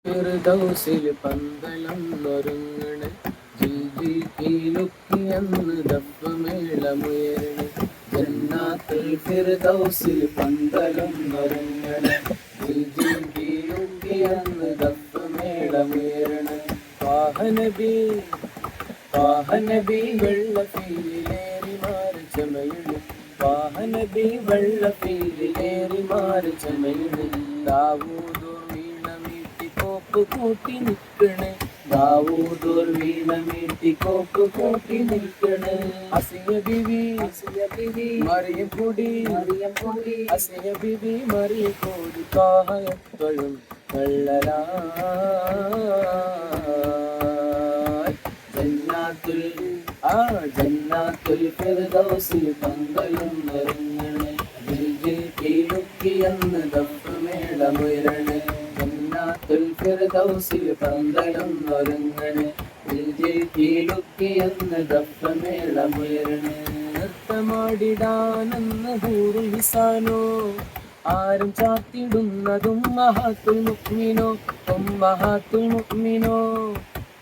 ഫിർദൗസിൽ പന്തളം ഒരുങ്ങണ് ജിൽജിൽ കീലുക്കിയന്ന് ദഫ്മേളമുയരണ ജന്നാത്തുൽ ഫിർദൗസിൽ പന്തളം ഒരുങ്ങണ് ജിൽജിൽ കീലുക്കിയന്ന് ദഫ്മേളമുയരണ വാഹനബി വെള്ളഫീലിലേറി മാറി ചമയണ് വാഹനബി വെള്ളഫീലിലേറി മാറി ചമയണ് ദാവൂദോർ വീണമീട്ടി കോപ്പ് കൂട്ടി നിൽക്കണ് ദാവൂദോർ വീണമീട്ടി കോപ്പ് കൂട്ടി നിൽക്കണ് അസിയ ബിബി മറിയം കൂടി അസിയ ബിബി മറിയം കൂടി കാഹയത്തോഴും കള്ളലാ ജന്നാത്തുൽ ഫിർദൗസിൽ പന്തളം ഒരുങ്ങണ് ജിൽജിൽ കീലുക്കിയന്ന് ദഫ്മേളമുയരണ ജന്നാത്തുൽ ഫിർദൗസിൽ പന്തളം ഒരുങ്ങണ് ജിൽജിൽ കീലുക്കിയന്ന് ദഫ്മേളമുയരണ നൃത്തമാടിടാനെന്ന് ഹൂറുൽ ഹിസാനോ ആരും ചാത്തിടുന്നതും മഹാത്തുൽ മുഅ്മിനോ മഹാത്തുൽ മുഅ്മിനോ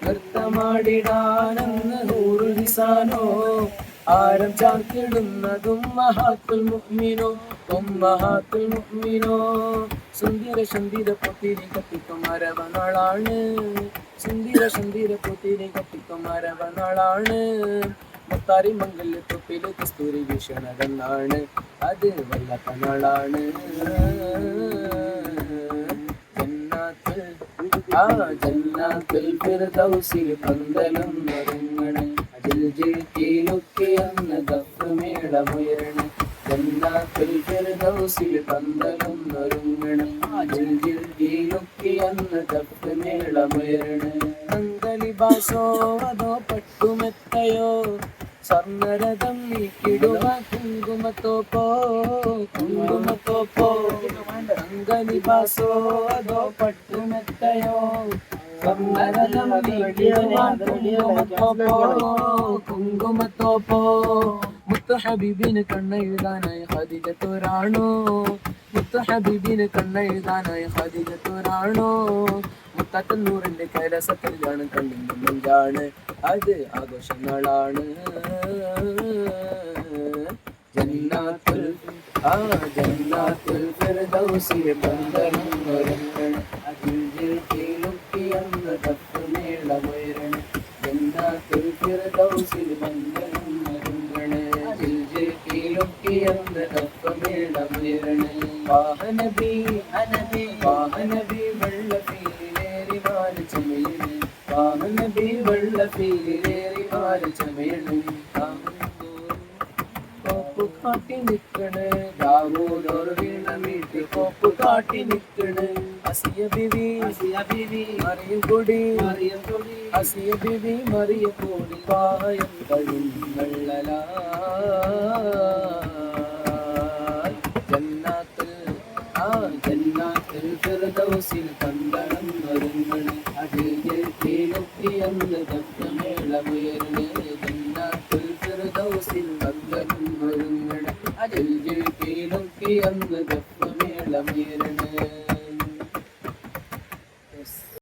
നൃത്തമാടിടാനെന്ന് ഹൂറുൽ ഹിസാനോ ആരം ചാത്തിടുന്നതും മഹാത്തുൽ മുഅ്മിനോ മഹാത്തുൽ മുഅ്മിനോ സുന്ദര പൊത്തിരി കത്തിക്കും അരവനാളാണ് സുന്ദര പൊത്തിരി കത്തിക്കും അരവനാളാണ് മുത്താരി മംഗല്യ തൊപ്പില് കസ്തൂരി വീക്ഷണകന്നാണ് അത് വല്ലാത്ത നാളാണ് ജന്നാത്തുൽ ഫിർദൗസിൽ പന്തളം ഒരുങ്ങണ് ജിൽജിൽ കീലുക്കിയന്ന് ദഫ്മേളമുയരണ ജന്നാത്തുൽ ഫിർദൗസിൽ പന്തളം ഒരുങ്ങണ് ജിൽജിൽ കീലുക്കിയന്ന് ദഫ്മേളമുയരണ അന്തലിബാസോ അതോ പട്ടുമെത്തയോ സ്വർണ്ണരഥം നീക്കിടുക കുങ്കുമത്തോപ്പോ അങ്കലിബാസോ അതോ പട്ടുമെത്തയോ സ്വർണ്ണരഥം നീക്കിടുക കുങ്കുമത്തോപ്പോ മുത്തു ഹബീബിന് കണ്ണെഴുതാനായി ഖദീജത്തുറാണോ മുത്തു ഹബീബിന് കണ്ണെഴുതാനായി ഖദീജത്തുറാണോ മുത്തന്നൂറിന്റെ കൈലാസത്തിലാണ് കണ്ണിന്റെ നെഞ്ചാണ് അത് ആഘോഷങ്ങളാണ് ജന്നാത്തുൽ ഫിർദൗസിൽ പന്തളം ഒരുങ്ങണ് ജിൽജിൽ കീലുക്കിയന്ന് ദഫ്മേളമുയരണ ജന്നാത്തുൽ ഫിർദൗസിൽ പന്തളം ഒരുങ്ങണ് ജിൽജിൽ കീലുക്കിയന്ന് ദഫ്മേളമുയരണ വാഹനബി വെള്ളഫീലിലേറി മാറി ചമയണ് വാഹനബി വെള്ളഫീലിലേറി മാറി ചമയണ് കോപ്പ് കാട്ടി നിൽക്കണ് ദാവൂദോർ വീണമീട്ടി കോപ്പ് കാട്ടി നിൽക്കണ് അസിയ ബിബി മറിയം കൂടി അസിയ ബിബി മറിയം കൂടി പായം കഴിങ്ങളലാ ജന്നാത്തുൽ ഫിർദൗസിൽ പന്തളം ഒരുങ്ങണ് ജിൽജിൽ കീലുക്കിയന്ന് ദഫ്മേളമുയരണ